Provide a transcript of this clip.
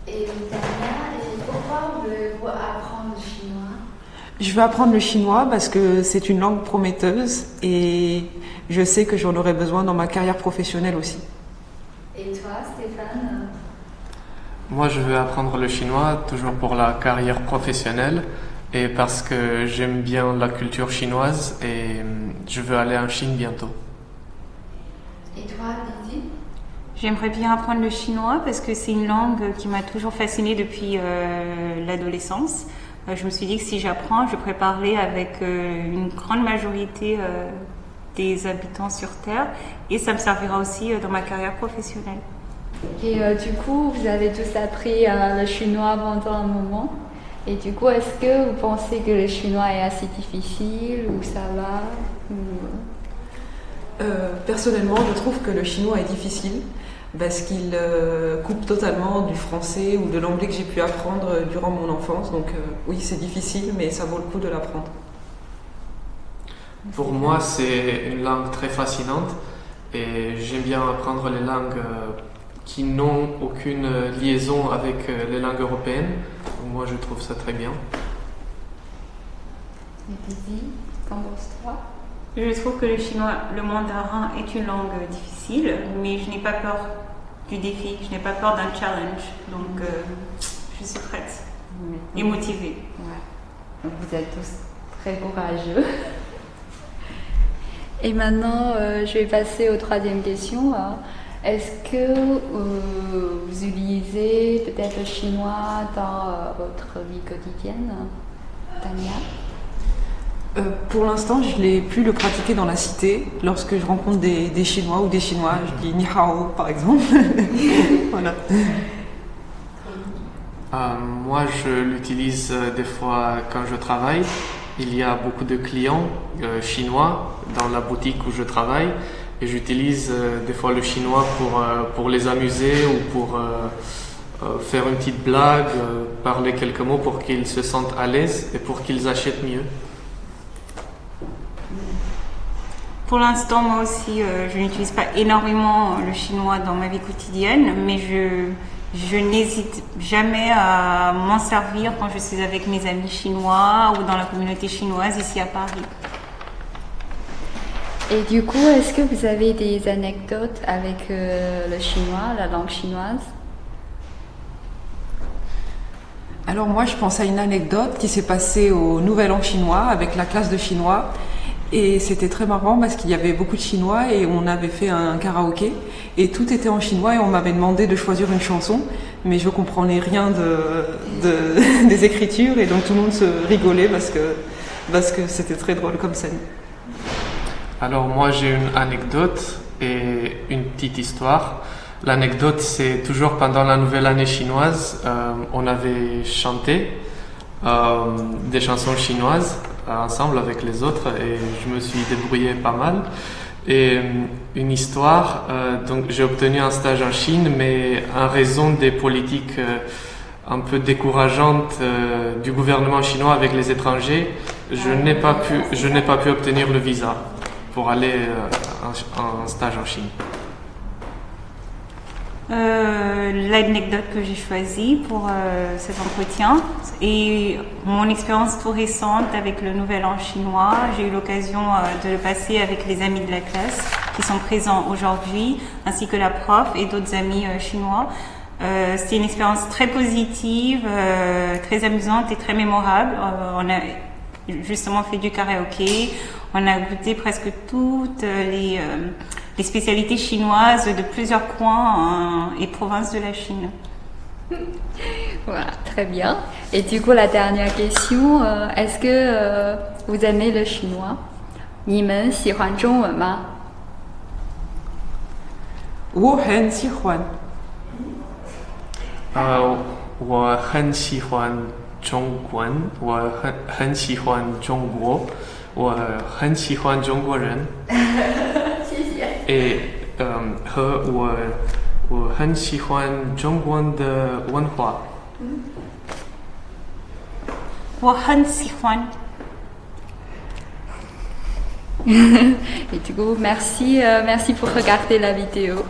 Et Tania, et pourquoi voulez-vous apprendre le chinois? Je veux apprendre le chinois parce que c'est une langue prometteuse et je sais que j'en aurai besoin dans ma carrière professionnelle aussi. Et toi, Stéphane? Moi, je veux apprendre le chinois toujours pour la carrière professionnelle et parce que j'aime bien la culture chinoise et je veux aller en Chine bientôt. Et toi, Didi? J'aimerais bien apprendre le chinois parce que c'est une langue qui m'a toujours fascinée depuis l'adolescence. Je me suis dit que si j'apprends, je pourrais parler avec une grande majorité des habitants sur Terre et ça me servira aussi dans ma carrière professionnelle. Et du coup, vous avez tous appris le chinois pendant un moment. Et du coup, est-ce que vous pensez que le chinois est assez difficile ou ça va Personnellement, je trouve que le chinois est difficile parce qu'il coupe totalement du français ou de l'anglais que j'ai pu apprendre durant mon enfance. Donc oui, c'est difficile, mais ça vaut le coup de l'apprendre. Pour moi, c'est une langue très fascinante et j'aime bien apprendre les langues qui n'ont aucune liaison avec les langues européennes. Moi, je trouve ça très bien. Et Didi, qu'en penses-tu? Je trouve que le chinois, le mandarin est une langue difficile, mais je n'ai pas peur du défi, je n'ai pas peur d'un challenge, donc je suis prête et motivée. Ouais. Donc vous êtes tous très courageux. Et maintenant, je vais passer aux troisième question. Est-ce que vous utilisez peut-être le chinois dans votre vie quotidienne, Tania? Pour l'instant, je n'ai pu le pratiquer dans la cité. Lorsque je rencontre des Chinois ou des Chinois, je dis ni hao par exemple. Voilà. Moi, je l'utilise des fois quand je travaille. Il y a beaucoup de clients chinois dans la boutique où je travaille et j'utilise des fois le chinois pour les amuser ou pour faire une petite blague, parler quelques mots pour qu'ils se sentent à l'aise et pour qu'ils achètent mieux. Pour l'instant, moi aussi, je n'utilise pas énormément le chinois dans ma vie quotidienne, mais je n'hésite jamais à m'en servir quand je suis avec mes amis chinois ou dans la communauté chinoise ici à Paris. Et du coup, est-ce que vous avez des anecdotes avec le chinois, la langue chinoise? Alors moi, je pense à une anecdote qui s'est passée au Nouvel An chinois avec la classe de chinois. Et c'était très marrant parce qu'il y avait beaucoup de Chinois et on avait fait un karaoké et tout était en chinois et on m'avait demandé de choisir une chanson, mais je comprenais rien des écritures et donc tout le monde se rigolait parce que c'était très drôle comme scène. Alors moi j'ai une anecdote et une petite histoire. L'anecdote c'est toujours pendant la nouvelle année chinoise, on avait chanté des chansons chinoises ensemble avec les autres et je me suis débrouillé pas mal. Et une histoire, donc j'ai obtenu un stage en Chine, mais en raison des politiques un peu décourageantes du gouvernement chinois avec les étrangers, je n'ai pas pu obtenir le visa pour aller en stage en Chine. L'anecdote que j'ai choisie pour cet entretien est mon expérience tout récente avec le Nouvel An chinois. J'ai eu l'occasion de le passer avec les amis de la classe qui sont présents aujourd'hui, ainsi que la prof et d'autres amis chinois. C'était une expérience très positive, très amusante et très mémorable. On a justement fait du karaoké, on a goûté presque toutes les spécialités chinoises de plusieurs coins et provinces de la Chine. Voilà, très bien. Et du coup, la dernière question, est-ce que vous aimez le chinois? 你们喜欢中文吗？我很喜欢。我很喜欢中文，我很喜欢中国，我很喜欢中国人。et 和我很喜欢中国的文化。我很喜欢。Et du coup, merci pour regarder la vidéo.